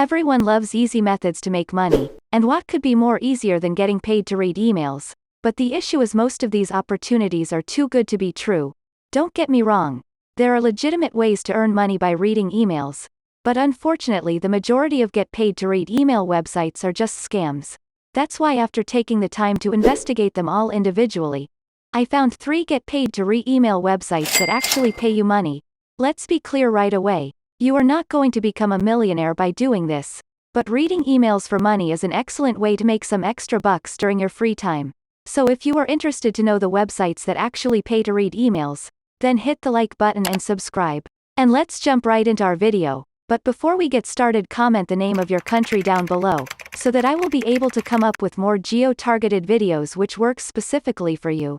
Everyone loves easy methods to make money, and what could be more easier than getting paid to read emails? But the issue is most of these opportunities are too good to be true. Don't get me wrong. There are legitimate ways to earn money by reading emails. But unfortunately the majority of get paid to read email websites are just scams. That's why after taking the time to investigate them all individually, I found 3 get paid to read email websites that actually pay you money. Let's be clear right away. You are not going to become a millionaire by doing this. But reading emails for money is an excellent way to make some extra bucks during your free time. So if you are interested to know the websites that actually pay to read emails, then hit the like button and subscribe. And let's jump right into our video. But before we get started, comment the name of your country down below, so that I will be able to come up with more geo-targeted videos which works specifically for you.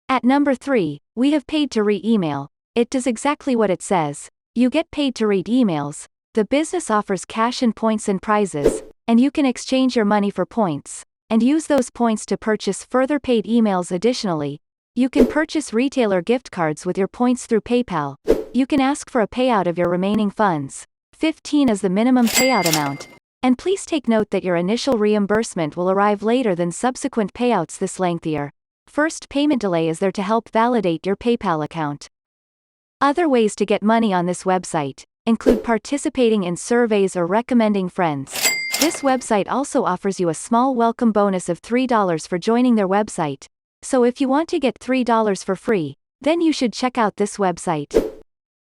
At number 3, we have paid to read email. It does exactly what it says. You get paid to read emails. The business offers cash and points and prizes, and you can exchange your money for points, and use those points to purchase further paid emails. Additionally, you can purchase retailer gift cards with your points through PayPal. You can ask for a payout of your remaining funds. 15 is the minimum payout amount. And please take note that your initial reimbursement will arrive later than subsequent payouts. This lengthier first payment delay is there to help validate your PayPal account. Other ways to get money on this website include participating in surveys or recommending friends. This website also offers you a small welcome bonus of $3 for joining their website. So if you want to get $3 for free, then you should check out this website.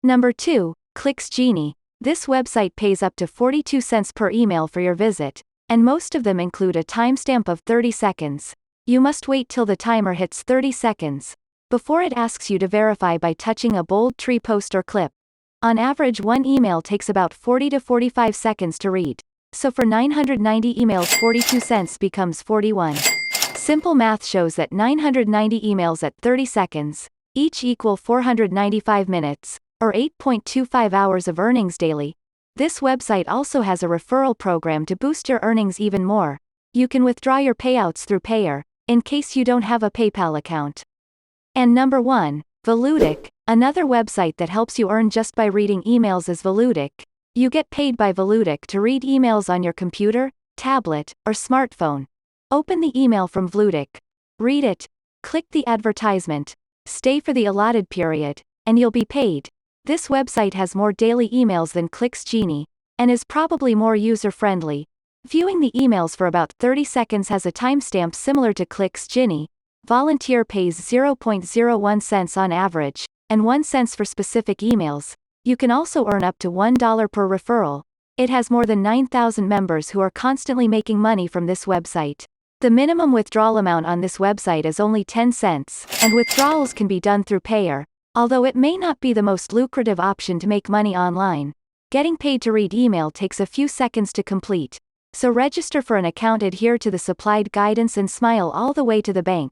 Number 2, ClicksGenie. This website pays up to 42 cents per email for your visit, and most of them include a timestamp of 30 seconds. You must wait till the timer hits 30 seconds before it asks you to verify by touching a bold tree post or clip. On average, one email takes about 40 to 45 seconds to read. So for 990 emails, 42 cents becomes 41. Simple math shows that 990 emails at 30 seconds each equal 495 minutes, or 8.25 hours of earnings daily. This website also has a referral program to boost your earnings even more. You can withdraw your payouts through Payer, in case you don't have a PayPal account. And number 1, Volutic. Another website that helps you earn just by reading emails is Volutic. You get paid by Volutic to read emails on your computer, tablet, or smartphone. Open the email from Volutic. Read it. Click the advertisement. Stay for the allotted period, and you'll be paid. This website has more daily emails than ClicksGenie, and is probably more user-friendly. Viewing the emails for about 30 seconds has a timestamp similar to ClicksGenie. Volunteer pays 0.01 cents on average, and 1 cent for specific emails. You can also earn up to $1 per referral. It has more than 9,000 members who are constantly making money from this website. The minimum withdrawal amount on this website is only 10 cents, and withdrawals can be done through Payer. Although it may not be the most lucrative option to make money online, getting paid to read email takes a few seconds to complete. So register for an account, adhere to the supplied guidance, and smile all the way to the bank.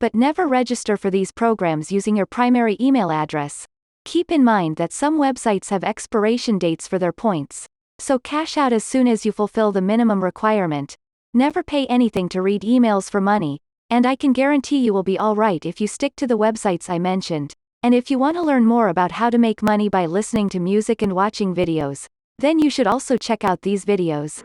But never register for these programs using your primary email address. Keep in mind that some websites have expiration dates for their points, so cash out as soon as you fulfill the minimum requirement. Never pay anything to read emails for money, and I can guarantee you will be alright if you stick to the websites I mentioned. And if you want to learn more about how to make money by listening to music and watching videos, then you should also check out these videos.